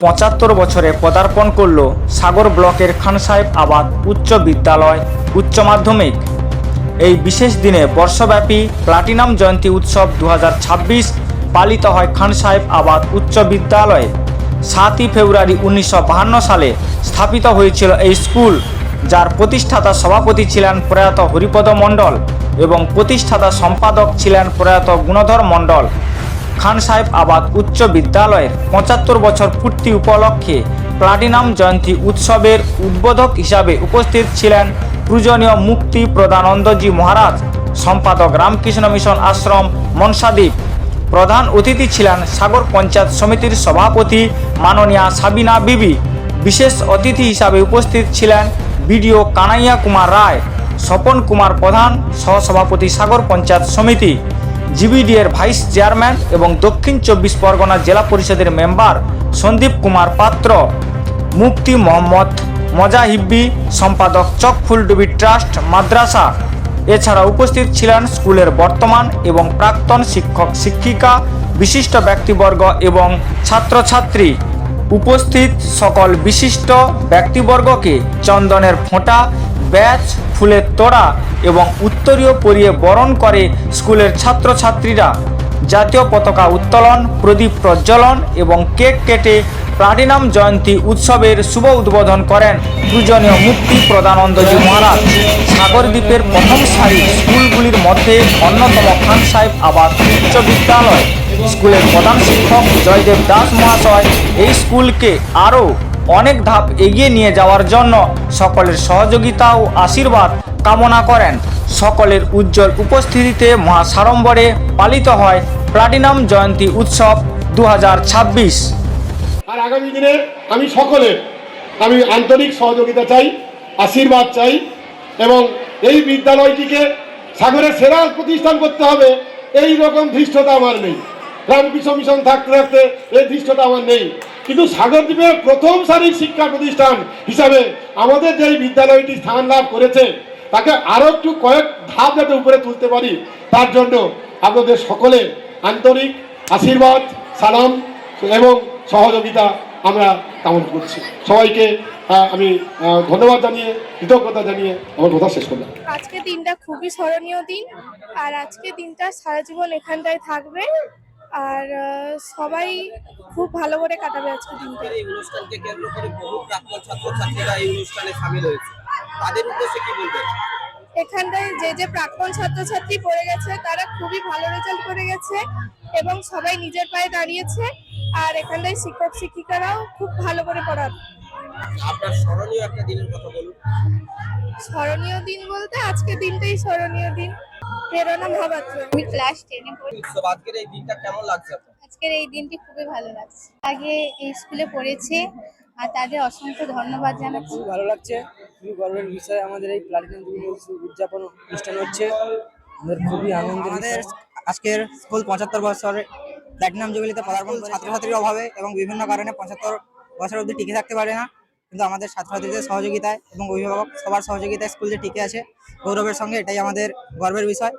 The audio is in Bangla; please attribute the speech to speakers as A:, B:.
A: ৭৫ বছরে পদার্পণ করল সাগর ব্লকের খান সাহেব আবাদ উচ্চ বিদ্যালয় উচ্চ মাধ্যমিক। এই বিশেষ দিনে বর্ষব্যাপী প্লাটিনাম জয়ন্তী উৎসব 2026 পালিত হয় খান সাহেব আবাদ উচ্চ বিদ্যালয়ে। 7ই ফেব্রুয়ারি 1952 সালে স্থাপিত হয়েছিল এই স্কুল, যার প্রতিষ্ঠাতা সভাপতি ছিলেন প্রয়াত হরিপদ মণ্ডল এবং প্রতিষ্ঠাতা সম্পাদক ছিলেন প্রয়াত গুণধর মণ্ডল। খান সাহেব আবাদ উচ্চ বিদ্যালয়ের 75 বছর পূর্তি উপলক্ষে প্লাটিনাম জয়ন্তী উৎসবের উদ্বোধক হিসাবে উপস্থিত ছিলেন পূজনীয় মুক্তি প্রদানন্দজি মহারাজ, সম্পাদক রামকৃষ্ণ মিশন আশ্রম মনসাদ্বীপ। প্রধান অতিথি ছিলেন সাগর পঞ্চায়েত সমিতির সভাপতি মাননীয়া সাবিনা বিবি। বিশেষ অতিথি হিসাবে উপস্থিত ছিলেন বিডিও কানাইয়া কুমার রায়, স্বপন কুমার প্রধান সহসভাপতি সাগর পঞ্চায়েত সমিতি, জিবিডিএর ভাইস চেয়ারম্যান এবং দক্ষিণ 24 পরগনা জেলা পরিষদের মেম্বার সন্দীপ কুমার পাত্র, মুফতি মোহাম্মদ মজাহিব্বি, সম্পাদক চক ফুলডুবি ট্রাস্ট মাদ্রাসা। এছাড়া উপস্থিত ছিলেন স্কুলের বর্তমান এবং প্রাক্তন শিক্ষক শিক্ষিকা, বিশিষ্ট ব্যক্তিবর্গ এবং ছাত্রছাত্রী। উপস্থিত সকল বিশিষ্ট ব্যক্তিবর্গকে চন্দনের ফোঁটা, ব্যাচ, ফুলের তোড়া এবং উত্তরীয় পরিয়ে বরণ করে স্কুলের ছাত্রছাত্রীরা। জাতীয় পতাকা উত্তোলন, প্রদীপ প্রজ্বলন এবং কেক কেটে প্লাটিনাম জয়ন্তী উৎসবের শুভ উদ্বোধন করেন পূজনীয় মুক্তি প্রদানন্দজি মহারাজ। সাগরদ্বীপের প্রথম সারির স্কুলগুলির মধ্যে অন্যতম খান সাহেব আবাদ উচ্চ বিদ্যালয়। স্কুলের প্রধান শিক্ষক জয়দেব দাস মহাশয় এই স্কুলকে আরও অনেক ধাপ এগিয়ে নিয়ে যাওয়ার জন্য সকলের সহযোগিতা ও আশীর্বাদ কামনা করেন। সকলের উজ্জ্বল উপস্থিতিতে মহাসাড়ম্বরে পালিত হয় প্লাটিনাম জয়ন্তী উৎসব 2026।
B: আর আগামী দিনে আমি আন্তরিক সহযোগিতা চাই, আশীর্বাদ চাই এবং এই বিদ্যালয়টিকে সাগরের সেরা প্রতিষ্ঠান করতে হবে, এই রকম ধৃষ্টতা আমার নেই। রামকৃষ্ণ মিশন থাকতে থাকতে এই ধৃষ্টতা আমার নেই, কিন্তু সাগরদ্বীপের প্রথম সারির শিক্ষা প্রতিষ্ঠান হিসাবে আমাদের যে বিদ্যালয়টি স্থান লাভ করেছে তাকে আরও একটু কয়েক ধাপ যাতে উপরে তুলতে পারি, তার জন্য আপনাদের সকলের আন্তরিক আশীর্বাদ, সালাম এবং সহযোগিতা আমরা কামনা করছি। সবাইকে আমি ধন্যবাদ জানিয়ে, কৃতজ্ঞতা জানিয়ে আমার কথা শেষ করলাম।
C: আজকে দিনটা খুবই স্মরণীয় দিন, আর আজকে দিনটা সারা জীবন এখানটায় থাকবে, আর সবাই খুব ভালো করে কাটাবে আজকে দিনটা।
D: এই অনুষ্ঠানকে কেন্দ্র করে বহু প্রাক্তন ছাত্রছাত্রীরা এই অনুষ্ঠানে শামিল হয়েছে, তাদের উদ্দেশ্যে কি বলবেন?
C: এখানটায় যে প্রাক্তন ছাত্রছাত্রী পড়ে গেছে তারা খুবই ভালো রেজাল্ট করে গেছে এবং সবাই নিজের পায়ে দাঁড়িয়েছে, আর এখানটায় শিক্ষক শিক্ষিকারাও খুব ভালো করে পড়ান।
D: আপনার স্মরণীয় একটা দিনের কথা বলুন।
C: স্মরণীয় দিন বলতে আজকে দিনটাই স্মরণীয় দিন। প্রেরণা মহাপাত্র,
E: আমি ক্লাস 10-এ পড়ি।
D: উৎসব আজকের এই দিনটা কেমন লাগছে আপনার?
E: আজকের এই দিনটি খুবই ভালো লাগছে। আগে এই স্কুলে পড়েছে আর তাদের অসংখ্য ধন্যবাদ জানাচ্ছি।
F: খুব ভালো লাগছে, খুবই গর্বের বিষয়। আমাদের এই প্লাটিনাম জুবিলি উদযাপন অনুষ্ঠান হচ্ছে, আমাদের খুবই আনন্দ।
G: আমাদের আজকের স্কুল 75 বছরে প্লাটিনাম জুবিলিতে পদার্পণ ছাত্রছাত্রীর অভাবে এবং বিভিন্ন কারণে 75 বছর অবধি টিকে থাকতে পারে না, কিন্তু আমাদের ছাত্রছাত্রীদের সহযোগিতায় এবং অভিভাবক সবার সহযোগিতায় স্কুল যে টিকে আছে গৌরবের সঙ্গে, এটাই আমাদের গর্বের বিষয়।